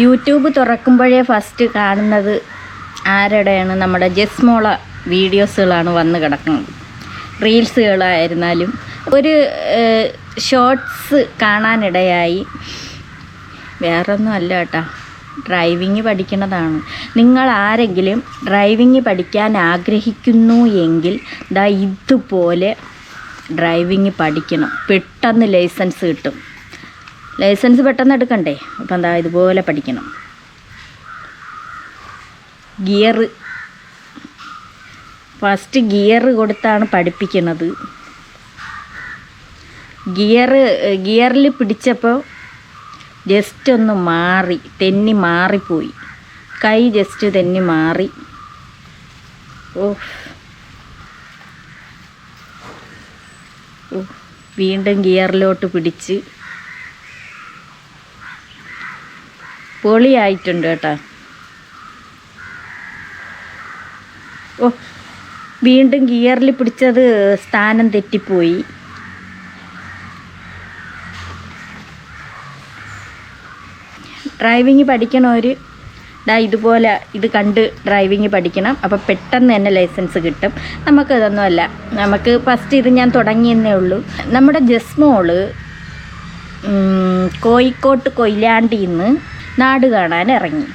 YouTube തുറക്കുമ്പോഴേ first കാണുന്നത് ആരുടെയാണ്? നമ്മുടെ ജസ്മോള വീഡിയോസുകളാണ് വന്ന് കിടക്കുന്നത്. റീൽസുകളായിരുന്നാലും ഒരു ഷോർട്സ് കാണാനിടയായി. വേറൊന്നും അല്ല കേട്ടോ, ഡ്രൈവിങ് പഠിക്കുന്നതാണ്. നിങ്ങൾ ആരെങ്കിലും ഡ്രൈവിങ് പഠിക്കാൻ ആഗ്രഹിക്കുന്നു എങ്കിൽ ഇതുപോലെ ഡ്രൈവിങ് പഠിക്കണം. പെട്ടെന്ന് ലൈസൻസ് കിട്ടും. ലൈസൻസ് പെട്ടെന്ന് എടുക്കണ്ടേ? അപ്പം ഇതുപോലെ പഠിക്കണം. ഫസ്റ്റ് ഗിയർ കൊടുത്താണ് പഠിപ്പിക്കുന്നത്. ഗിയറിൽ പിടിച്ചപ്പോൾ ജസ്റ്റ് ഒന്ന് തെന്നി മാറിപ്പോയി. കൈ ജസ്റ്റ് തെന്നി മാറി. വീണ്ടും ഗിയറിലോട്ട് പിടിച്ച് പൊളിയായിട്ടുണ്ട് കേട്ടോ. വീണ്ടും ഗിയറിൽ പിടിച്ചത് സ്ഥാനം തെറ്റിപ്പോയി. ഡ്രൈവിങ് പഠിക്കണവർ ഇതുപോലെ ഇത് കണ്ട് ഡ്രൈവിങ് പഠിക്കണം. അപ്പോൾ പെട്ടെന്ന് തന്നെ ലൈസൻസ് കിട്ടും. നമുക്കിതൊന്നുമല്ല, നമുക്ക് ഫസ്റ്റ് ഇത് ഞാൻ തുടങ്ങിയെന്നേ ഉള്ളൂ. നമ്മുടെ ജസ്മോള് കോഴിക്കോട്ട് കൊയിലാണ്ടിയിൽ നിന്ന് നാട് കാണാൻ ഇറങ്ങി.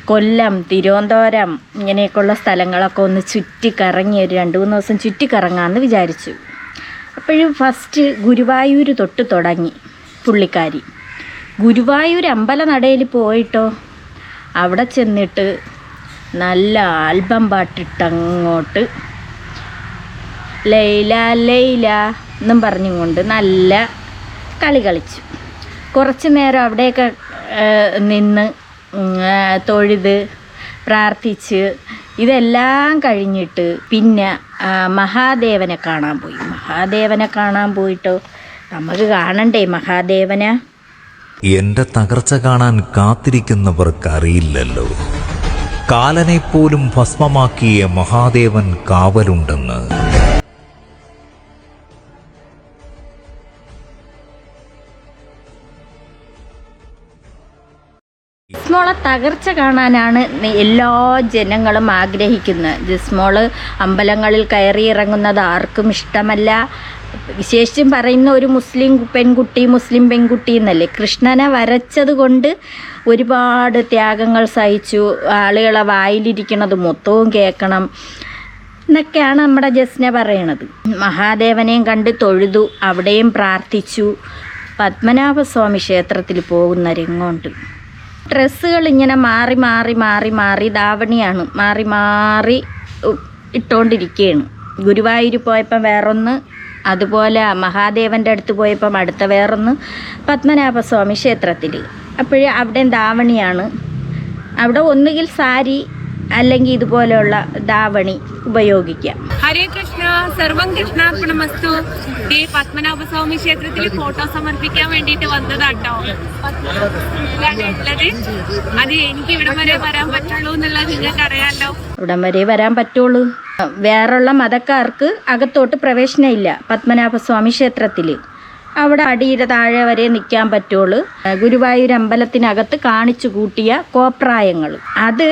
കൊല്ലം, തിരുവനന്തപുരം ഇങ്ങനെയൊക്കെയുള്ള സ്ഥലങ്ങളൊക്കെ ഒന്ന് ചുറ്റിക്കറങ്ങി ഒരു 2-3 ദിവസം ചുറ്റിക്കറങ്ങാമെന്ന് വിചാരിച്ചു. അപ്പോഴും ഫസ്റ്റ് ഗുരുവായൂർ തൊട്ട് തുടങ്ങി പുള്ളിക്കാരി. ഗുരുവായൂർ അമ്പലനടയിൽ പോയിട്ടോ അവിടെ ചെന്നിട്ട് നല്ല ആൽബം പാട്ടിട്ടങ്ങോട്ട് ലൈല ലൈല എന്നും പറഞ്ഞുകൊണ്ട് നല്ല കളി കളിച്ചു. കുറച്ച് നേരം അവിടെയൊക്കെ നിന്ന് തൊഴുത് പ്രാർത്ഥിച്ച് ഇതെല്ലാം കഴിഞ്ഞിട്ട് പിന്നെ മഹാദേവനെ കാണാൻ പോയി. മഹാദേവനെ കാണാൻ പോയിട്ടോ നമുക്ക് കാണണ്ടേ മഹാദേവനെ? എന്റെ തകർച്ച കാണാൻ കാത്തിരിക്കുന്നവർക്കറിയില്ലല്ലോ, കാലനെപ്പോലും ഭസ്മമാക്കിയ മഹാദേവൻ കാവലുണ്ടെന്ന്. ജിസ്മോളെ തകർച്ച കാണാനാണ് എല്ലാ ജനങ്ങളും ആഗ്രഹിക്കുന്നത്. ജിസ്മോള് അമ്പലങ്ങളിൽ കയറി ഇറങ്ങുന്നത് ആർക്കും ഇഷ്ടമല്ല. വിശേഷിച്ചും പറയുന്ന ഒരു മുസ്ലിം പെൺകുട്ടി എന്നല്ലേ. കൃഷ്ണനെ വരച്ചത് കൊണ്ട് ഒരുപാട് ത്യാഗങ്ങൾ സഹിച്ചു. ആളുകളെ വായിലിരിക്കുന്നത് മൊത്തവും കേൾക്കണം എന്നൊക്കെയാണ് നമ്മുടെ ജസ്ന പറയണത്. മഹാദേവനെയും കണ്ട് തൊഴുതു, അവിടെയും പ്രാർത്ഥിച്ചു. പത്മനാഭസ്വാമി ക്ഷേത്രത്തിൽ പോകുന്ന രംഗമുണ്ട്. ഡ്രസ്സുകൾ ഇങ്ങനെ മാറി ധാവണിയാണ് മാറി ഇട്ടുകൊണ്ടിരിക്കുകയാണ്. ഗുരുവായൂർ പോയപ്പം വേറൊന്ന്, അതുപോലെ മഹാദേവൻ്റെ അടുത്ത് പോയപ്പം അടുത്ത വേറൊന്ന്, പത്മനാഭസ്വാമി ക്ഷേത്രത്തിൽ. അപ്പോഴേ അവിടെ ധാവണിയാണ്. അവിടെ ഒന്നുകിൽ സാരി അല്ലെങ്കിൽ ഇതുപോലെയുള്ള ധാവണി ഉപയോഗിക്കാം. ഹരേ കൃഷ്ണ, സർവം കൃഷ്ണാർപ്പണമസ്തു. ഈ പത്മനാഭസ്വാമി ക്ഷേത്രത്തിൽ ഫോട്ടോ സമർപ്പിക്കാൻ വേണ്ടിയിട്ട് വന്നതാട്ടോ. ഉള്ളത് അത് എനിക്ക് ഇവിടം വരെ വരാൻ പറ്റുള്ളൂ എന്നുള്ളത് നിങ്ങൾക്ക് അറിയാമല്ലോ. ഇവിടം വരെ വരാൻ പറ്റുള്ളൂ. വേറുള്ള മതക്കാർക്ക് അകത്തോട്ട് പ്രവേശനമില്ല പത്മനാഭസ്വാമി ക്ഷേത്രത്തിൽ. അവിടെ അടിയുടെ താഴെ വരെ നിൽക്കാൻ പറ്റുള്ളൂ. ഗുരുവായൂർ അമ്പലത്തിനകത്ത് കാണിച്ചു കൂട്ടിയ കോപ്രായങ്ങൾ അത്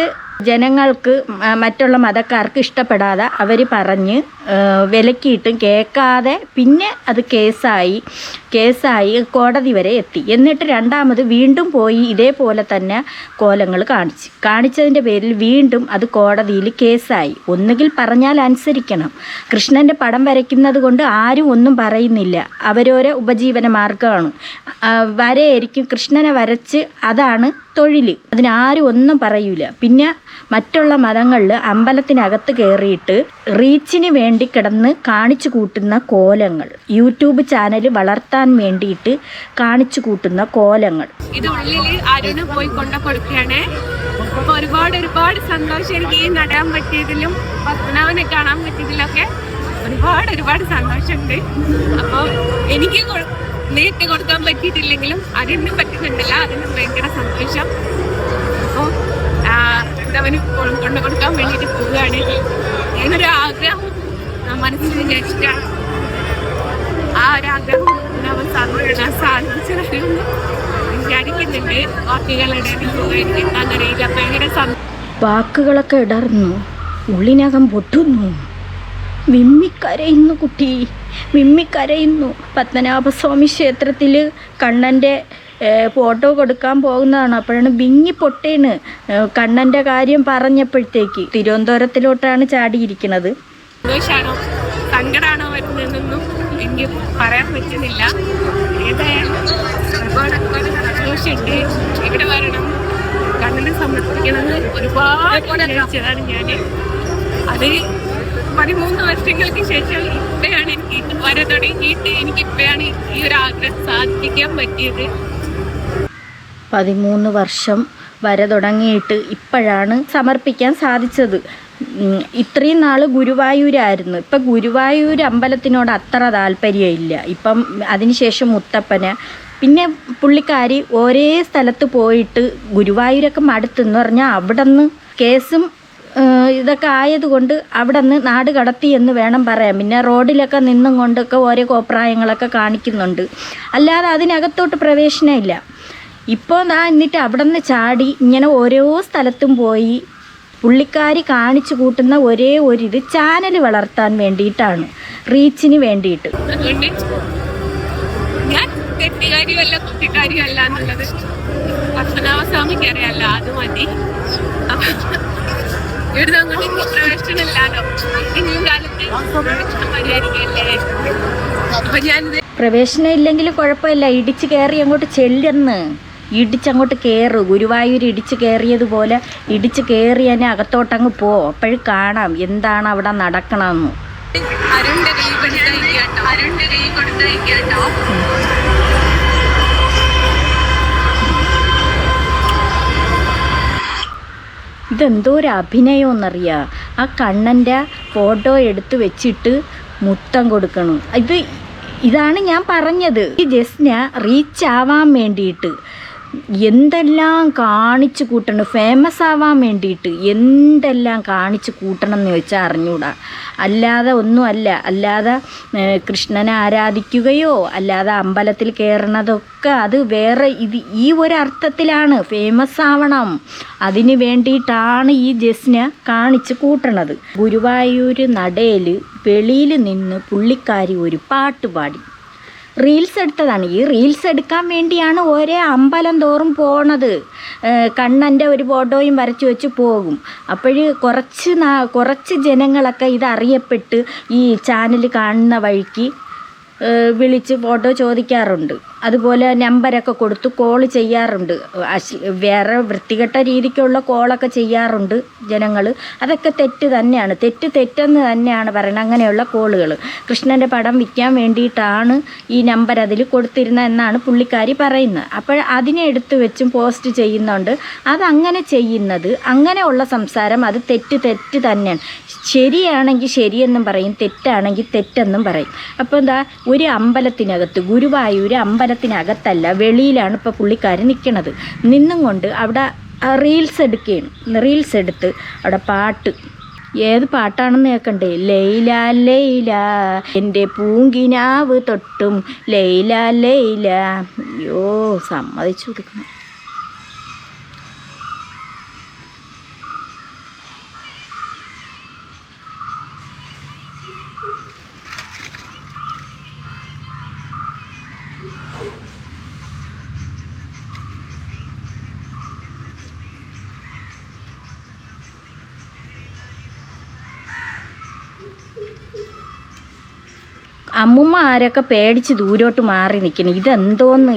ജനങ്ങൾക്ക്, മറ്റുള്ള മതക്കാർക്ക് ഇഷ്ടപ്പെടാതെ അവർ പറഞ്ഞ് വിലക്കിയിട്ടും കേൾക്കാതെ പിന്നെ അത് കേസായി കോടതി വരെ എത്തി. എന്നിട്ട് രണ്ടാമത് വീണ്ടും പോയി ഇതേപോലെ തന്നെ കോലങ്ങൾ കാണിച്ചതിൻ്റെ പേരിൽ വീണ്ടും അത് കോടതിയിൽ കേസായി. ഒന്നുകിൽ പറഞ്ഞാൽ അനുസരിക്കണം. കൃഷ്ണൻ്റെ പടം വരയ്ക്കുന്നത് കൊണ്ട് ആരും ഒന്നും പറയുന്നില്ല. അവരോരോ ഉപജീവന മാർഗമാണ്. വരയായിരിക്കും, കൃഷ്ണനെ വരച്ച് അതാണ് തൊഴിൽ. അതിനാരും ഒന്നും പറയൂല. പിന്നെ മറ്റുള്ള മതങ്ങളിൽ അമ്പലത്തിനകത്ത് കയറിയിട്ട് റീച്ചിന് വേണ്ടി കിടന്ന് കാണിച്ചു കൂട്ടുന്ന കോലങ്ങൾ, യൂട്യൂബ് ചാനൽ വളർത്താൻ വേണ്ടിയിട്ട് കാണിച്ചു കൂട്ടുന്ന കോലങ്ങൾ ഇത് ഉള്ളിൽ അരുണ് പോയി കൊടുക്കുകയാണ്. അപ്പൊ ഒരുപാട് സന്തോഷം എനിക്ക് ഈ നടാൻ പറ്റിയതിലും പത്മനാഭനെ കാണാൻ പറ്റിയതിലൊക്കെ ഒരുപാട് സന്തോഷമുണ്ട്. അപ്പോൾ എനിക്ക് നേരിട്ട് കൊടുക്കാൻ പറ്റിയിട്ടില്ലെങ്കിലും അരുണിനും പറ്റുന്നുണ്ടല്ല, അതിനും ഭയങ്കര സന്തോഷം. അപ്പോൾ അവന് കൊണ്ടു കൊടുക്കാൻ വേണ്ടിയിട്ട് പോവുകയാണ്. ഞാനൊരു ആഗ്രഹം മനസ്സിൽ വിചാരിച്ചിട്ടാണ്. ആ ഒരു ആഗ്രഹം അവൻ സാധിച്ചു തരുമെന്ന് വിചാരിക്കുന്നുണ്ട്. വാക്കുകളുടെ എന്താണെന്നറിയില്ല. ഭയങ്കര വാക്കുകളൊക്കെ ഇടർന്നു, ഉള്ളിനകം പൊട്ടുന്നു. വിമ്മിക്കരയുന്നു കുട്ടി, വിമ്മിക്കരയുന്നു. പത്മനാഭസ്വാമി ക്ഷേത്രത്തിൽ കണ്ണൻ്റെ ഫോട്ടോ കൊടുക്കാൻ പോകുന്നതാണ്. അപ്പോഴാണ് വിങ്ങി പൊട്ടേണ് കണ്ണൻ്റെ കാര്യം പറഞ്ഞപ്പോഴത്തേക്ക്. തിരുവനന്തപുരത്തിലോട്ടാണ് ചാടിയിരിക്കുന്നത്. സന്തോഷാണോ സങ്കടമാണോ വരുന്നതെന്നൊന്നും എനിക്ക് പറയാൻ പറ്റുന്നില്ല. ഏതായാലും ഒരുപാട് സന്തോഷമുണ്ട്. ഇവിടെ വരണം, കണ്ണിനെ സമർപ്പിക്കണമെന്ന് ഒരുപാട് വിചാരിച്ചതാണ് ഞാൻ. അത് 13 വർഷങ്ങൾക്ക് ശേഷം ഇപ്പോഴാണ് എനിക്ക് വര തുടങ്ങിയിട്ട് എനിക്കിപ്പോഴാണ് ഈ ഒരു ആഗ്രഹം സാധിക്കാൻ പറ്റിയത്. 13 വർഷം വര തുടങ്ങിയിട്ട് ഇപ്പോഴാണ് സമർപ്പിക്കാൻ സാധിച്ചത്. ഇത്രയും നാൾ ഗുരുവായൂരായിരുന്നു. ഇപ്പം ഗുരുവായൂർ അമ്പലത്തിനോട് അത്ര താല്പര്യമില്ല. ഇപ്പം അതിനുശേഷം മുത്തപ്പന്, പിന്നെ പുള്ളിക്കാരി ഒരേ സ്ഥലത്ത് പോയിട്ട് ഗുരുവായൂരൊക്കെ മടുത്തെന്ന് പറഞ്ഞാൽ അവിടെ നിന്ന് കേസും ഇതൊക്കെ ആയതുകൊണ്ട് അവിടെ നിന്ന് നാട് കടത്തി എന്ന് വേണം പറയാൻ. പിന്നെ റോഡിലൊക്കെ നിന്നും കൊണ്ടൊക്കെ ഓരോ കോപ്രായങ്ങളൊക്കെ കാണിക്കുന്നുണ്ട്, അല്ലാതെ അതിനകത്തോട്ട് പ്രവേശനമില്ല. ഇപ്പോൾ എന്നിട്ട് അവിടെ നിന്ന് ചാടി ഇങ്ങനെ ഓരോ സ്ഥലത്തും പോയി പുള്ളിക്കാരി കാണിച്ചു കൂട്ടുന്ന ഒരേ ഒരു ചാനൽ വളർത്താൻ വേണ്ടിയിട്ടാണ്, റീച്ചിന് വേണ്ടിയിട്ട്. അതുകൊണ്ട് ഞാൻ തെറ്റുകാരിയല്ല കുട്ടിക്കാരിയല്ല എന്നുള്ളത് പത്മനാഭസ്വാമിക്ക് അറിയാമല്ലോ, അത് മതി. ഇവിടെ അങ്ങോട്ട് പ്രവേശനമില്ലാലോ, ഇനിയും കാലത്ത് പ്രവേശനം പരിഹരിക്കല്ലേ. അപ്പൊ ഞാനിത് പ്രവേശനം ഇല്ലെങ്കിലും കുഴപ്പമില്ല, ഇടിച്ച് കയറി അങ്ങോട്ട് ചെല്ലുന്ന്, ഇടിച്ചങ്ങോട്ട് കയറ്. ഗുരുവായൂർ ഇടിച്ച് കയറിയതുപോലെ ഇടിച്ച് കയറി തന്നെ അകത്തോട്ടങ്ങ് പോ. അപ്പോഴും കാണാം എന്താണ് അവിടെ നടക്കണമെന്ന്. അരുണിന്റെ കൈ കൊടുത്തയക്കാട്ടോ, അരുണിന്റെ കൈ കൊടുത്തയക്കാട്ടോ. ഇതെന്തോ ഒരു അഭിനയമെന്നറിയാം. ആ കണ്ണൻ്റെ ഫോട്ടോ എടുത്ത് വെച്ചിട്ട് മുത്തം കൊടുക്കണം. ഇതാണ് ഞാൻ പറഞ്ഞത്. ഈ ജസ്ന റീച്ച് ആവാൻ വേണ്ടിയിട്ട് എന്തെല്ലാം കാണിച്ചു കൂട്ടണം, ഫേമസ് ആവാൻ വേണ്ടിയിട്ട് എന്തെല്ലാം കാണിച്ചു കൂട്ടണം എന്ന് ചോദിച്ചാൽ അറിഞ്ഞൂടാ. അല്ലാതെ ഒന്നുമല്ല. അല്ലാതെ കൃഷ്ണനെ ആരാധിക്കുകയോ അല്ലാതെ അമ്പലത്തിൽ കയറണതൊക്കെ അത് വേറെ. ഈ ഒരു അർത്ഥത്തിലാണ് ഫേമസ് ആവണം. അതിന് വേണ്ടിയിട്ടാണ് ഈ ജസ്ന കാണിച്ചു കൂട്ടണത്. ഗുരുവായൂർ നടയിൽ വെളിയിൽ നിന്ന് പുള്ളിക്കാരി ഒരു പാട്ട് പാടി റീൽസ് എടുത്തതാണ്. ഈ റീൽസ് എടുക്കാൻ വേണ്ടിയാണ് ഓരോ അമ്പലം തോറും പോണത്. കണ്ണൻ്റെ ഒരു ഫോട്ടോയും വരച്ച് വെച്ച് പോകും. അപ്പോൾ കുറച്ച് ജനങ്ങളൊക്കെ ഇതറിയപ്പെട്ട് ഈ ചാനൽ കാണുന്ന വഴിക്ക് വിളിച്ച് ഫോട്ടോ ചോദിക്കാറുണ്ട്. അതുപോലെ നമ്പരൊക്കെ കൊടുത്ത് കോൾ ചെയ്യാറുണ്ട്. വേറെ വൃത്തികെട്ട രീതിക്കുള്ള കോളൊക്കെ ചെയ്യാറുണ്ട് ജനങ്ങൾ. അതൊക്കെ തെറ്റ് തന്നെയാണ്. തെറ്റെന്ന് തന്നെയാണ് പറയുന്നത്. അങ്ങനെയുള്ള കോളുകൾ കൃഷ്ണൻ്റെ പടം വിൽക്കാൻ വേണ്ടിയിട്ടാണ് ഈ നമ്പർ അതിൽ കൊടുത്തിരുന്നത് എന്നാണ് പുള്ളിക്കാരി പറയുന്നത്. അപ്പോൾ അതിനെ എടുത്തു വെച്ചും പോസ്റ്റ് ചെയ്യുന്നുണ്ട്. അതങ്ങനെ ചെയ്യുന്നത്, അങ്ങനെയുള്ള സംസാരം അത് തെറ്റ് തന്നെയാണ്. ശരിയാണെങ്കിൽ ശരിയെന്നും പറയും, തെറ്റാണെങ്കിൽ തെറ്റെന്നും പറയും. അപ്പോൾ എന്താ, ഒരു അമ്പലത്തിനകത്ത്, ഗുരുവായൂർ അമ്പലത്തിനകത്തല്ല വെളിയിലാണ് ഇപ്പോൾ പുള്ളിക്കാരി നിൽക്കണത്. നിന്നും കൊണ്ട് അവിടെ റീൽസ് എടുക്കുകയാണ്. റീൽസ് എടുത്ത് അവിടെ പാട്ട്, ഏത് പാട്ടാണെന്ന് കേൾക്കണ്ടേ? ലൈല ലൈല എൻ്റെ പൂങ്കിനാവ് തൊട്ടും ലൈല ലൈല. അയ്യോ, സമ്മതിച്ചു കൊടുക്കണം. അമ്മുമ്മ ആരൊക്കെ പേടിച്ച് ദൂരോട്ട് മാറി നിൽക്കണം.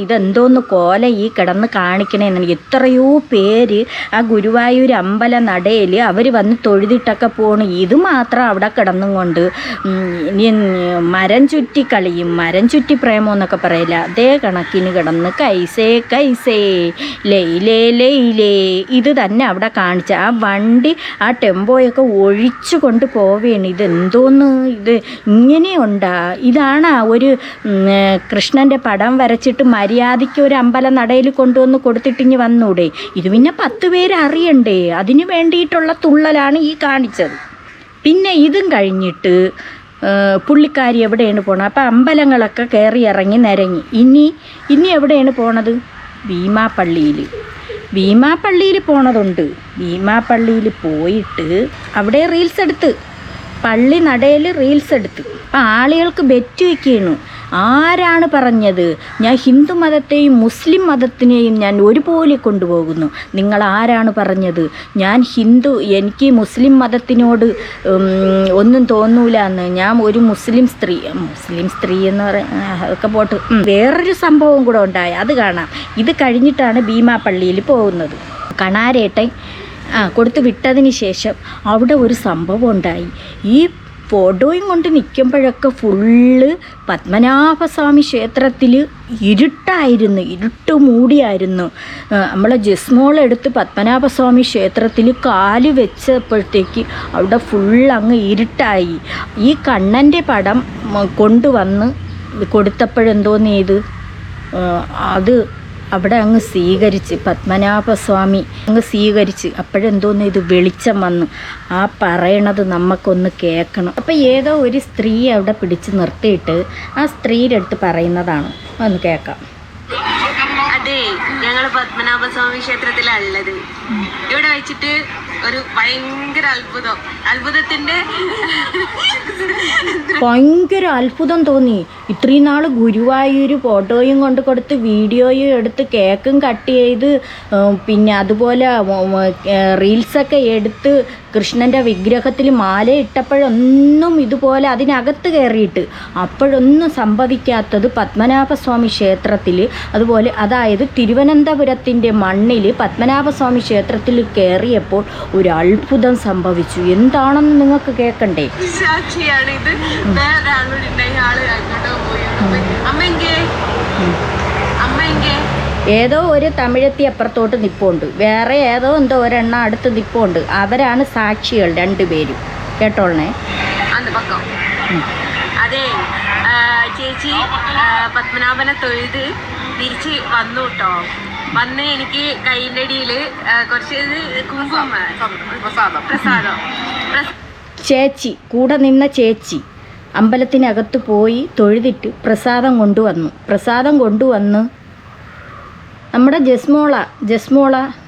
ഇതെന്തോന്ന് കോല ഈ കിടന്ന് കാണിക്കണേന്ന്. എത്രയോ പേര് ആ ഗുരുവായൂർ അമ്പല നടയിൽ അവർ വന്ന് തൊഴുതിട്ടൊക്കെ പോണു. ഇത് മാത്രം അവിടെ കിടന്നും കൊണ്ട് മരം ചുറ്റി കളിയും, മരം ചുറ്റി പ്രേമം എന്നൊക്കെ പറയില്ല, അതേ കണക്കിന് കിടന്ന് കൈസേ ലൈലേ ലൈലേ ഇത് തന്നെ അവിടെ കാണിച്ച. ആ വണ്ടി ആ ടെമ്പോയൊക്കെ ഒഴിച്ചു കൊണ്ട് പോവേണ്. ഇതെന്തോന്ന്, ഇത് ഇങ്ങനെയുണ്ടാ? ഇതാണ് ഒരു കൃഷ്ണൻ്റെ പടം വരച്ചിട്ട് മര്യാദയ്ക്ക് ഒരു അമ്പല നടയിൽ കൊണ്ടുവന്ന് കൊടുത്തിട്ടിഞ്ഞ് വന്നൂടെ? ഇത് പിന്നെ 10 പേര് അറിയണ്ടേ? അതിന് വേണ്ടിയിട്ടുള്ള തുള്ളലാണ് ഈ കാണിച്ചത്. പിന്നെ ഇതും കഴിഞ്ഞിട്ട് പുള്ളിക്കാരി എവിടെയാണ് പോണത്? അപ്പം അമ്പലങ്ങളൊക്കെ കയറി ഇറങ്ങി നിരങ്ങി. ഇനി എവിടെയാണ് പോണത്? ഭീമാപ്പള്ളിയിൽ പോണതുണ്ട്. ഭീമാപ്പള്ളിയിൽ പോയിട്ട് അവിടെ റീൽസ് എടുത്ത്, പള്ളി നടയിൽ റീൽസ് എടുത്ത്. അപ്പം ആളുകൾക്ക് ബെറ്റ് വയ്ക്കുകയാണ്. ആരാണ് പറഞ്ഞത് ഞാൻ ഹിന്ദു മതത്തെയും മുസ്ലിം മതത്തിനെയും ഞാൻ ഒരുപോലെ കൊണ്ടുപോകുന്നു? നിങ്ങൾ ആരാണ് പറഞ്ഞത് ഞാൻ എനിക്ക് മുസ്ലിം മതത്തിനോട് ഒന്നും തോന്നൂല എന്ന്? ഞാൻ ഒരു മുസ്ലിം സ്ത്രീ എന്ന് അതൊക്കെ പോട്ട്. വേറൊരു സംഭവം കൂടെ ഉണ്ടായി, അത് കാണാം. ഇത് കഴിഞ്ഞിട്ടാണ് ഭീമാപ്പള്ളിയിൽ പോകുന്നത്. കണാരേട്ടൻ കൊടുത്തു വിട്ടതിന് ശേഷം അവിടെ ഒരു സംഭവം ഉണ്ടായി. ഈ ഫോട്ടോയും കൊണ്ട് നിൽക്കുമ്പോഴൊക്കെ ഫുള്ള് പത്മനാഭസ്വാമി ക്ഷേത്രത്തിൽ ഇരുട്ട് മൂടിയായിരുന്നു. നമ്മളെ ജസ്മോളെടുത്ത് പത്മനാഭസ്വാമി ക്ഷേത്രത്തിൽ കാല് വെച്ചപ്പോഴത്തേക്ക് അവിടെ ഫുള്ളങ്ങ് ഇരുട്ടായി. ഈ കണ്ണൻ്റെ പടം കൊണ്ടുവന്ന് കൊടുത്തപ്പോഴെന്തോന്ന് ചെയ്ത് അത് അവിടെ അങ്ങ് സ്വീകരിച്ച്, പത്മനാഭസ്വാമി അങ്ങ് സ്വീകരിച്ച്. അപ്പോഴെന്തോന്ന് ഇത് വെളിച്ചം വന്നു. ആ പറയണത് നമുക്കൊന്ന് കേൾക്കണം. അപ്പം ഏതോ ഒരു സ്ത്രീ അവിടെ പിടിച്ച് നിർത്തിയിട്ട് ആ സ്ത്രീയുടെ അടുത്ത് പറയുന്നതാണ്, ഒന്ന് കേൾക്കാം. അതെ, ഞങ്ങൾ പത്മനാഭസ്വാമി ക്ഷേത്രത്തിലാണ് ഉള്ളത്. ഇവിടെ വെച്ചിട്ട് ഒരു ഭയങ്കര അത്ഭുതം തോന്നി. ഇത്രയും നാൾ ഗുരുവായൂർ ഫോട്ടോയും കൊണ്ട് കൊടുത്ത് വീഡിയോയും എടുത്ത് കേക്കും കട്ട് ചെയ്ത് പിന്നെ അതുപോലെ റീൽസൊക്കെ എടുത്ത് കൃഷ്ണൻ്റെ വിഗ്രഹത്തിൽ മാല ഇട്ടപ്പോഴൊന്നും ഇതുപോലെ അതിനകത്ത് കയറിയിട്ട് അപ്പോഴൊന്നും സംഭവിക്കാത്തത് പത്മനാഭസ്വാമി ക്ഷേത്രത്തിൽ, അതുപോലെ അതായത് തിരുവനന്തപുരത്തിൻ്റെ മണ്ണിൽ പത്മനാഭസ്വാമി ക്ഷേത്രത്തിൽ കയറിയപ്പോൾ ഒരു അത്ഭുതം സംഭവിച്ചു. എന്താണെന്ന് നിങ്ങൾക്ക് കേൾക്കണ്ടേ? സാക്ഷിയാണിത്. ഏതോ ഒരു തമിഴത്തി അപ്പുറത്തോട്ട് നിൽപ്പുണ്ട്, വേറെ ഏതോ എന്തോ ഒരെണ്ണം അടുത്ത് നിൽപ്പുണ്ട്. അവരാണ് സാക്ഷികൾ രണ്ടുപേരും. കേട്ടോളണേ. അതെ ചേച്ചി, പത്മനാഭനെ തൊഴുത് തിരിച്ച് വന്നു കേട്ടോ. വന്ന് എനിക്ക് കൈൻ്റെ അടിയിൽ കുറച്ച് പ്രസാദം ചേച്ചി കൂടെ നിന്ന ചേച്ചി അമ്പലത്തിനകത്ത് പോയി തൊഴുതിട്ട് പ്രസാദം കൊണ്ടുവന്ന് നമ്മുടെ ജസ്മോള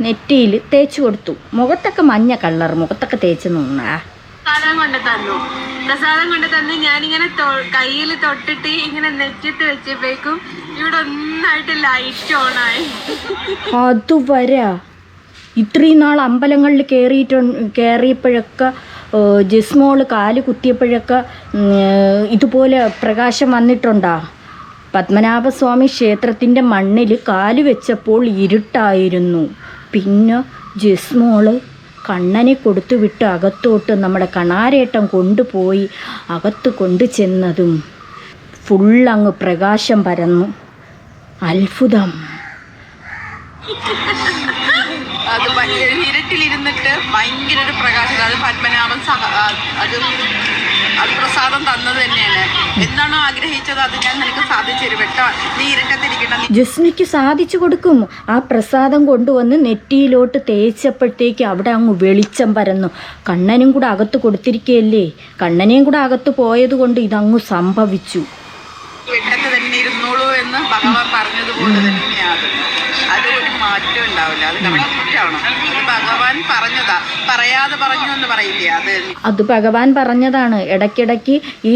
നെറ്റിയിൽ തേച്ച് കൊടുത്തു. മുഖത്തൊക്കെ മഞ്ഞ കളർ, മുഖത്തൊക്കെ തേച്ച് നിന്നാ. പ്രസാദം കൊണ്ട് തന്ന് ഞാനിങ്ങനെ കയ്യിൽ തൊട്ടിട്ട് ഇങ്ങനെ നെറ്റിട്ട് വെച്ചപ്പോഴേക്കും ഇവിടെ ഒന്നായിട്ട് ലൈറ്റ് ഓണായി. അതുവരെ ഇത്രയും നാൾ അമ്പലങ്ങളിൽ കയറിയപ്പോഴൊക്കെ ജസ്മോള് കാല് കുത്തിയപ്പോഴൊക്കെ ഇതുപോലെ പ്രകാശം വന്നിട്ടുണ്ടാ? പത്മനാഭസ്വാമി ക്ഷേത്രത്തിൻ്റെ മണ്ണിൽ കാല് വെച്ചപ്പോൾ ഇരുട്ടായിരുന്നു. പിന്നെ ജസ്മോള് കണ്ണനെ കൊടുത്തു വിട്ട് അകത്തോട്ട് നമ്മുടെ കണാരേട്ടൻ കൊണ്ടുപോയി അകത്ത് കൊണ്ടു ചെന്നതും ഫുള്ളങ്ങ് പ്രകാശം പരന്നു. അത്ഭുതം. അത് ഇരുട്ടിലിരുന്നിട്ട് ഭയങ്കര ഒരു പ്രകാശം. അത് പത്മനാഭൻ അത് പ്രസാദം തന്നത് തന്നെയാണ്. എന്താണോ ആഗ്രഹിച്ചത് അത് ഞാൻ നിനക്ക് സാധിച്ചു തരും. നീ ഇരുട്ടത്തിരിക്കണം. ജസ്മിക്ക് സാധിച്ചു കൊടുക്കും. ആ പ്രസാദം കൊണ്ടുവന്ന് നെറ്റിയിലോട്ട് തേച്ചപ്പോഴത്തേക്ക് അവിടെ അങ്ങ് വെളിച്ചം പരന്നു. കണ്ണനും കൂടെ അകത്ത് കൊടുത്തിരിക്കുകയല്ലേ, കണ്ണനെയും കൂടെ അകത്ത് പോയത് കൊണ്ട് ഇതങ്ങ് സംഭവിച്ചു. വെട്ടത്ത് തന്നെ ഇരുന്നോളൂ എന്ന് ഭഗവാൻ പറഞ്ഞതുപോലെ തന്നെയാണ്. അതൊരു മാറ്റം ഉണ്ടാവില്ല. അത് കറക്റ്റാവണം. അത് ഭഗവാൻ പറഞ്ഞതാ, പറയാതെ പറഞ്ഞു എന്ന് പറയില്ലേ, അത് ഭഗവാൻ പറഞ്ഞതാണ്. ഇടയ്ക്കിടയ്ക്ക് ഈ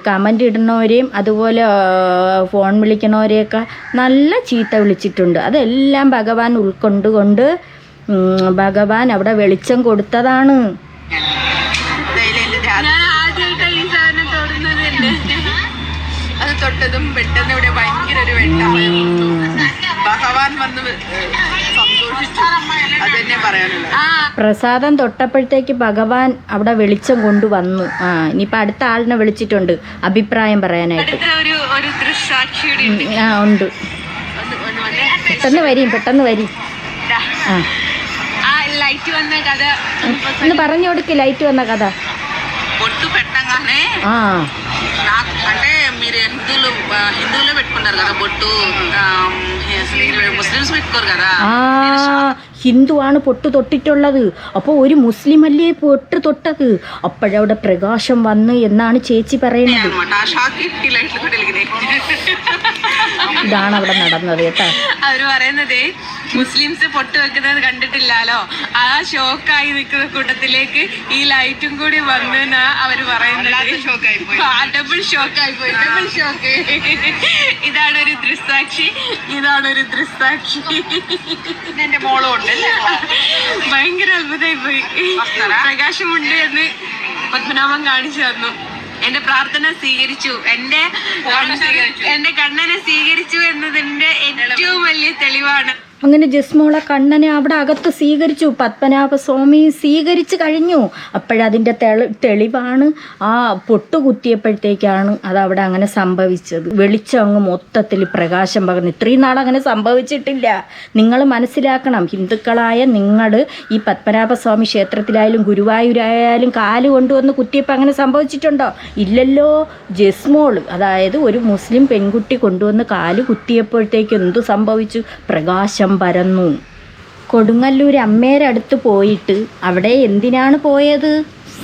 കമൻ്റ് ഇടുന്നവരെയും അതുപോലെ ഫോൺ വിളിക്കണവരെയൊക്കെ നല്ല ചീത്ത വിളിച്ചിട്ടുണ്ട്. അതെല്ലാം ഭഗവാൻ ഉൾക്കൊണ്ടുകൊണ്ട് ഭഗവാൻ അവിടെ വെളിച്ചം കൊടുത്തതാണ്. അത് തൊട്ടതും പെട്ടെന്ന് ഇവിടെ ഭയങ്കര ഒരു വെട്ടമായിരുന്നു. ഭഗവാൻ വന്ന് സന്തോഷിച്ചു. അത് തന്നെ പറയാനുള്ളത്. പ്രസാദം തൊട്ടപ്പോഴത്തേക്ക് ഭഗവാൻ അവിടെ വെളിച്ചം കൊണ്ടുവന്നു. ഇനിയിപ്പോൾ അടുത്ത ആളിനെ വിളിച്ചിട്ടുണ്ട് അഭിപ്രായം പറയാനായിട്ട്. ഉണ്ട്. പെട്ടെന്ന് വരി. ഒന്ന് പറഞ്ഞു കൊടുക്ക് లైట్ వన్న కథ. బొట్టు పెట్టంగానే అంటే మీరు హిందువులే పెట్టుకుంటారు కదా బొట్టు, ముస్లిమ్స్ పెట్టుకోరు కదా. ഹിന്ദുവാണ് പൊട്ട് തൊട്ടിട്ടുള്ളത്, അപ്പോൾ ഒരു മുസ്ലിം അല്ലേ പൊട്ട് തൊട്ടത്. അപ്പോഴവിടെ പ്രകാശം വന്ന് എന്നാണ് ചേച്ചി പറയുന്നത്. ഇതാണ് അവിടെ നടന്നത് കേട്ടോ. അവര് പറയുന്നത് മുസ്ലിംസ് പൊട്ട് വെക്കുന്നത് കണ്ടിട്ടില്ലാലോ, ആ ഷോക്കായി നിൽക്കുന്ന കൂട്ടത്തിലേക്ക് ഈ ലൈറ്റും കൂടി വന്നെന്നാ അവര് പറയുന്നത്. ഡബിൾ ഷോക്കായി പോയി, ഡബിൾ ഷോക്ക്. ഇതാണൊരു ദൃക്സാക്ഷി, ഇതാണൊരു ദൃക്സാക്ഷി. എന്റെ മോളും ഉണ്ട്. ഭയങ്കര അത്ഭുതമായി പോയി. പ്രകാശമുണ്ട് എന്ന് പത്മനാഭൻ കാണിച്ചു തന്നു. എന്റെ പ്രാർത്ഥന സ്വീകരിച്ചു, എന്റെ കണ്ണനെ സ്വീകരിച്ചു എന്നതിന്റെ ഏറ്റവും വലിയ തെളിവാണ്. അങ്ങനെ ജസ്മോളെ കണ്ണനെ അവിടെ അകത്ത് സ്വീകരിച്ചു, പത്മനാഭസ്വാമി സ്വീകരിച്ചു കഴിഞ്ഞു. അപ്പോഴതിൻ്റെ തെളിവാണ് ആ പൊട്ട് കുത്തിയപ്പോഴത്തേക്കാണ് അതവിടെ അങ്ങനെ സംഭവിച്ചത്. വെളിച്ചം അങ്ങ് മൊത്തത്തിൽ പ്രകാശം പകർന്നു. ഇത്രയും നാളങ്ങനെ സംഭവിച്ചിട്ടില്ല. നിങ്ങൾ മനസ്സിലാക്കണം, ഹിന്ദുക്കളായ നിങ്ങൾ ഈ പത്മനാഭസ്വാമി ക്ഷേത്രത്തിലായാലും ഗുരുവായൂരായാലും കാല് കൊണ്ടുവന്ന് കുത്തിയപ്പോൾ അങ്ങനെ സംഭവിച്ചിട്ടുണ്ടോ? ഇല്ലല്ലോ. ജസ്മോൾ, അതായത് ഒരു മുസ്ലിം പെൺകുട്ടി കൊണ്ടുവന്ന് കാല് കുത്തിയപ്പോഴത്തേക്ക് എന്തു സംഭവിച്ചു? പ്രകാശം പരന്നു. കൊടുങ്ങല്ലൂർ അമ്മേരെ അടുത്ത് പോയിട്ട് അവിടെ എന്തിനാണ് പോയത്?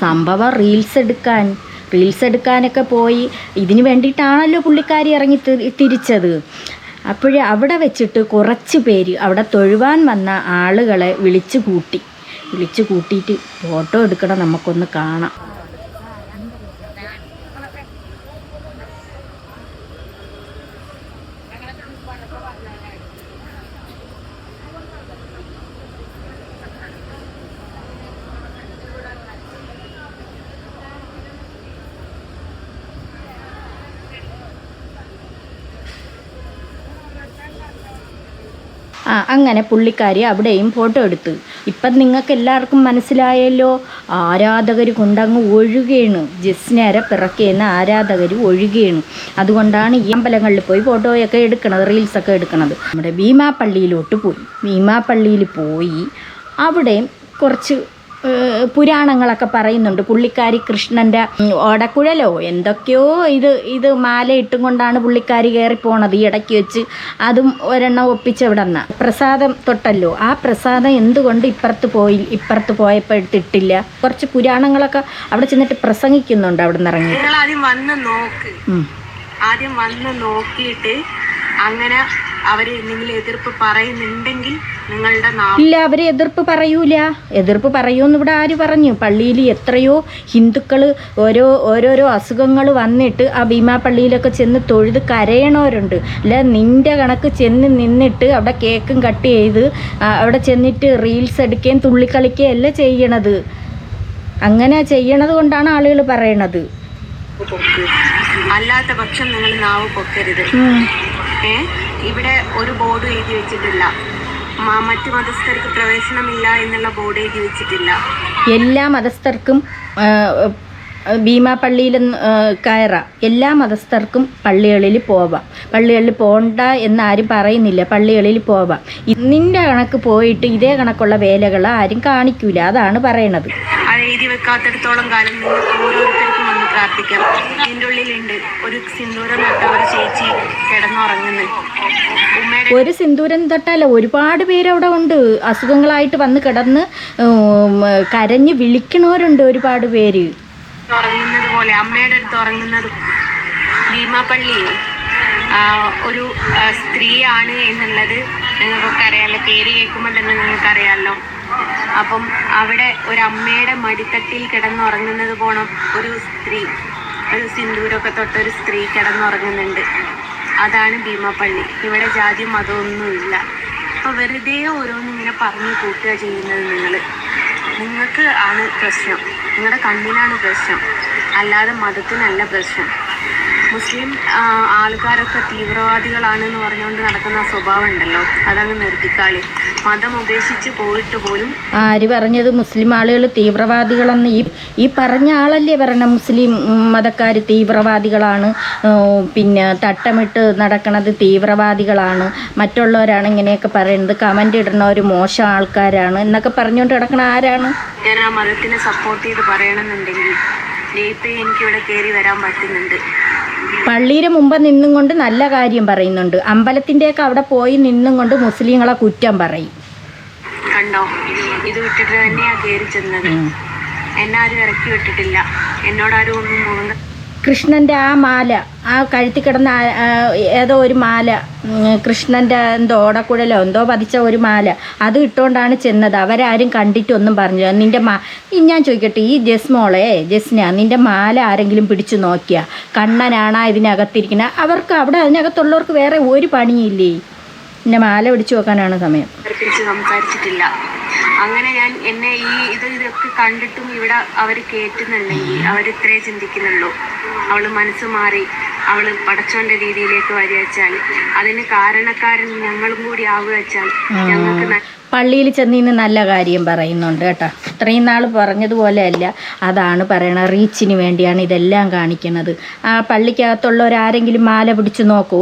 സംഭവം റീൽസ് എടുക്കാനൊക്കെ പോയി. ഇതിന് വേണ്ടിയിട്ടാണല്ലോ പുള്ളിക്കാരി ഇറങ്ങി തിരിച്ചത്. അപ്പോഴേ അവിടെ വെച്ചിട്ട് കുറച്ച് പേര് അവിടെ തൊഴുവാൻ വന്ന ആളുകളെ വിളിച്ചു കൂട്ടിയിട്ട് ഫോട്ടോ എടുക്കണം, നമുക്കൊന്ന് കാണാം. അങ്ങനെ പുള്ളിക്കാരി അവിടെയും ഫോട്ടോ എടുത്തു. ഇപ്പം നിങ്ങൾക്ക് എല്ലാവർക്കും മനസ്സിലായല്ലോ, ആരാധകർ കൊണ്ടങ്ങ് ഒഴുകയാണ്. ജസ്നേരെ പിറക്കിയെന്ന് ആരാധകർ ഒഴുകയാണ്. അതുകൊണ്ടാണ് ഈ അമ്പലങ്ങളിൽ പോയി ഫോട്ടോയൊക്കെ എടുക്കണത്, റീൽസൊക്കെ എടുക്കണത്. നമ്മുടെ ഭീമാപ്പള്ളിയിലോട്ട് പോയി അവിടെയും കുറച്ച് പുരാണങ്ങളൊക്കെ പറയുന്നുണ്ട്. പുള്ളിക്കാരി കൃഷ്ണൻ്റെ ഓടക്കുഴലോ എന്തൊക്കെയോ ഇത് മാലയിട്ടും കൊണ്ടാണ് പുള്ളിക്കാരി കയറി പോണത്. ഈ ഇടയ്ക്ക് വെച്ച് അതും ഒരെണ്ണം ഒപ്പിച്ചവിടെ നിന്ന പ്രസാദം തൊട്ടല്ലോ. ആ പ്രസാദം എന്തുകൊണ്ട് ഇപ്പുറത്ത് പോയപ്പോൾ എടുത്തിട്ടില്ല? കുറച്ച് പുരാണങ്ങളൊക്കെ അവിടെ ചെന്നിട്ട് പ്രസംഗിക്കുന്നുണ്ട്. അവിടെ നിന്ന് ഇറങ്ങി ആദ്യം വന്ന് നോക്കിയിട്ട് അങ്ങനെ അവര് എന്തെങ്കിലും എതിർപ്പ് പറയുന്നുണ്ടെങ്കിൽ നിങ്ങളുടെ ഇല്ല, അവര് എതിർപ്പ് പറയൂന്ന് ഇവിടെ ആര് പറഞ്ഞു? പള്ളിയിൽ എത്രയോ ഹിന്ദുക്കൾ ഓരോരോ അസുഖങ്ങൾ വന്നിട്ട് ആ ഭീമാപ്പള്ളിയിലൊക്കെ ചെന്ന് തൊഴുത് കരയണവരുണ്ട്. അല്ല നിന്റെ കണക്ക് ചെന്ന് നിന്നിട്ട് അവിടെ കേക്കും കട്ട് ചെയ്ത് അവിടെ ചെന്നിട്ട് റീൽസ് എടുക്കുകയും തുള്ളിക്കളിക്കുകയും അല്ല ചെയ്യണത്. അങ്ങനെ ചെയ്യണത് കൊണ്ടാണ് ആളുകൾ പറയണത്. അല്ലാത്ത പക്ഷം നിങ്ങൾ നാവ് പൊക്കരുത്. ഇവിടെ ഒരു ബോർഡ് എഴുതി വെച്ചിട്ടില്ല, മറ്റു മതസ്ഥർക്ക് പ്രവേശനമില്ല എന്നുള്ള ബോർഡ് എഴുതി വെച്ചിട്ടില്ല. എല്ലാ മതസ്ഥർക്കും ഭീമാപ്പള്ളിയിൽ കയറാം. എല്ലാ മതസ്ഥർക്കും പള്ളികളിൽ പോവാം. പള്ളികളിൽ പോകണ്ട എന്നാരും പറയുന്നില്ല, പള്ളികളിൽ പോവാം. നിന്റെ കണക്ക് പോയിട്ട് ഇതേ കണക്കുള്ള വേലകൾ ആരും കാണിക്കൂല, അതാണ് പറയണത്. അത് എഴുതി വെക്കാത്തിടത്തോളം കാലം നിങ്ങൾക്ക് ഓരോരുത്തർക്കും വന്ന് പ്രാർത്ഥിക്കാം. ഇതിൻ്റെ ഉള്ളിലുണ്ട് ഒരു സിന്ദൂരം തൊട്ട ഒരു ചേച്ചി കിടന്നുറങ്ങുന്നത്. ഒരു സിന്ദൂരം തൊട്ടല്ല, ഒരുപാട് പേരവിടെ ഉണ്ട്. അസുഖങ്ങളായിട്ട് വന്ന് കിടന്ന് കരഞ്ഞ് വിളിക്കണവരുണ്ട് ഒരുപാട് പേര്. ഉറങ്ങുന്നത് പോലെ അമ്മയുടെ അടുത്ത് ഉറങ്ങുന്നത്. ഭീമാപ്പള്ളി ഒരു സ്ത്രീയാണ് എന്നുള്ളത് നിങ്ങൾക്കൊക്കെ അറിയാമല്ലോ, പേര് കേൾക്കുമ്പോൾ തന്നെ നിങ്ങൾക്കറിയാമല്ലോ. അപ്പം അവിടെ ഒരു അമ്മയുടെ മടിത്തട്ടിൽ കിടന്നുറങ്ങുന്നത് പോണം ഒരു സിന്ദൂരമൊക്കെ തൊട്ടൊരു സ്ത്രീ കിടന്നുറങ്ങുന്നുണ്ട്. അതാണ് ഭീമാപ്പള്ളി. ഇവിടെ ജാതി മതമൊന്നുമില്ല. അപ്പോൾ വെറുതെ ഓരോന്നിങ്ങനെ പറഞ്ഞു കൂട്ടുക ചെയ്യുന്നത് നിങ്ങൾക്ക് ആണ് പ്രശ്നം, നിങ്ങളുടെ കണ്ണിനാണ് പ്രശ്നം, അല്ലാതെ മതത്തിനല്ല പ്രശ്നം. മുസ്ലിം ആൾക്കാരൊക്കെ തീവ്രവാദികളാണെന്ന് പറഞ്ഞുകൊണ്ട് നടക്കുന്ന സ്വഭാവം ഉണ്ടല്ലോ, അതങ്ങ് നിർത്തിക്കാളി. മതം ഉപേക്ഷിച്ച് പോയിട്ട് പോലും ആര് പറഞ്ഞത് മുസ്ലിം ആളുകൾ തീവ്രവാദികളെന്ന്? ഈ പറഞ്ഞ ആളല്ലേ പറഞ്ഞ മുസ്ലിം മതക്കാർ തീവ്രവാദികളാണ്, പിന്നെ തട്ടമിട്ട് നടക്കണത് തീവ്രവാദികളാണ്, മറ്റുള്ളവരാണ് ഇങ്ങനെയൊക്കെ പറയുന്നത്, കമൻ്റ് ഇടുന്നവർ മോശം ആൾക്കാരാണ് എന്നൊക്കെ പറഞ്ഞുകൊണ്ട് കിടക്കണ ആരാണ്? ഞാൻ ആ മതത്തിനെ സപ്പോർട്ട് ചെയ്ത് പറയണമെന്നുണ്ടെങ്കിൽ എനിക്കിവിടെ കയറി വരാൻ പറ്റുന്നുണ്ട്. പള്ളിയുടെ മുമ്പ് നിന്നും കൊണ്ട് നല്ല കാര്യം പറയുന്നുണ്ട്, അമ്പലത്തിൻ്റെയൊക്കെ അവിടെ പോയി നിന്നും കൊണ്ട് മുസ്ലിങ്ങളെ കുറ്റം പറയും. കണ്ടോ, ഇത് വിട്ടിട്ട് തന്നെയാ കയറി ചെന്നത്. എന്നെ ആരും ഇറക്കി വിട്ടിട്ടില്ല, എന്നോടാരും ഒന്നും മുഖം. കൃഷ്ണൻ്റെ ആ മാല, ആ കഴുത്തിൽ കിടന്ന ഏതോ ഒരു മാല, കൃഷ്ണൻ്റെ എന്തോ ഓടക്കുഴലോ എന്തോ പതിച്ച ഒരു മാല, അത് ഇട്ടുകൊണ്ടാണ് ചെന്നത്. അവരാരും കണ്ടിട്ടൊന്നും പറഞ്ഞില്ല. നിൻ്റെ ഞാൻ ചോദിക്കട്ടെ, ഈ ജസ്ന നിൻ്റെ മാല ആരെങ്കിലും പിടിച്ചു നോക്കിയാ? കണ്ണനാണ് ഇതിനകത്തിരിക്കുന്നത്. അവർക്ക് അവിടെ അതിനകത്തുള്ളവർക്ക് വേറെ ഒരു പണിയില്ലേ? എൻ്റെ മാല പിടിച്ചു നോക്കാനാണ് സമയം. സംസാരിച്ചിട്ടില്ല. അങ്ങനെ എന്നെ ഇതൊക്കെ കണ്ടിട്ടും ഇവിടെ അവർ കേട്ടുന്നുണ്ടെങ്കിൽ അവരിത്രേ ചിന്തിക്കുന്നുള്ളൂ. അവള് മനസ്സ് മാറി അവള് പടച്ചോന്റെ രീതിയിലേക്ക് വരികച്ചാൽ അതിന് കാരണക്കാരൻ ഞങ്ങളും കൂടി ആവുക വെച്ചാൽ ഞങ്ങൾക്ക് പള്ളിയിൽ ചെന്നിന്ന് നല്ല കാര്യം പറയുന്നുണ്ട് കേട്ടോ. ഇത്രയും നാൾ പറഞ്ഞതുപോലെയല്ല, അതാണ് പറയണത്. റീച്ചിന് വേണ്ടിയാണ് ഇതെല്ലാം കാണിക്കുന്നത്. ആ പള്ളിക്കകത്തുള്ളവരാരെങ്കിലും മാല പിടിച്ചു നോക്കൂ?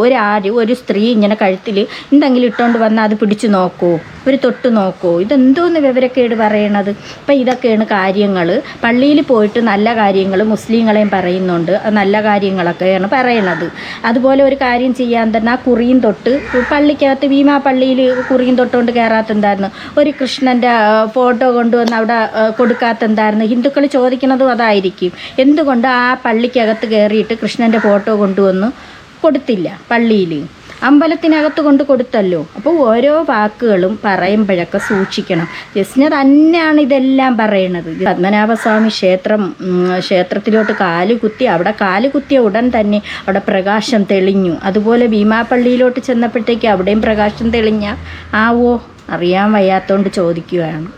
ഒരു സ്ത്രീ ഇങ്ങനെ കഴുത്തിൽ എന്തെങ്കിലും ഇട്ടുകൊണ്ട് വന്നാൽ അത് പിടിച്ചു നോക്കൂ? ഒരു തൊട്ട് നോക്കൂ? ഇതെന്തോന്ന് വിവരക്കേട് പറയണത്? അപ്പം ഇതൊക്കെയാണ് കാര്യങ്ങൾ. പള്ളിയിൽ പോയിട്ട് നല്ല കാര്യങ്ങൾ മുസ്ലിങ്ങളെയും പറയുന്നുണ്ട്, നല്ല കാര്യങ്ങളൊക്കെയാണ് പറയണത്. അതുപോലെ ഒരു കാര്യം ചെയ്യാൻ തന്നെ ആ കുറിയും തൊട്ട് പള്ളിക്കകത്ത് ഭീമാ പള്ളിയിൽ കുറിയും തൊട്ടുകൊണ്ട് കയറാത്തെന്തായിരുന്നു? ഒരു കൃഷ്ണൻ്റെ ഫോട്ടോ കൊണ്ടുവന്ന് അവിടെ കൊടുക്കാത്തെന്തായിരുന്നു? ഹിന്ദുക്കൾ ചോദിക്കുന്നതും അതായിരിക്കും. എന്തുകൊണ്ട് ആ പള്ളിക്കകത്ത് കയറിയിട്ട് കൃഷ്ണൻ്റെ ഫോട്ടോ കൊണ്ടുവന്ന് കൊടുത്തില്ല? പള്ളിയിൽ അമ്പലത്തിനകത്ത് കൊണ്ട് കൊടുത്തല്ലോ. അപ്പോൾ ഓരോ വാക്കുകളും പറയുമ്പോഴൊക്കെ സൂക്ഷിക്കണം. ജസ്ന തന്നെയാണ് ഇതെല്ലാം പറയണത്. പത്മനാഭസ്വാമി ക്ഷേത്രത്തിലോട്ട് കാലുകുത്തി, അവിടെ കാലുകുത്തിയ ഉടൻ തന്നെ അവിടെ പ്രകാശം തെളിഞ്ഞു. അതുപോലെ ഭീമാപള്ളിയിലോട്ട് ചെന്നപ്പോഴത്തേക്ക് അവിടെയും പ്രകാശം തെളിഞ്ഞ ആവോ? അറിയാൻ വയ്യാത്തോണ്ട് ചോദിക്കുകയാണ്.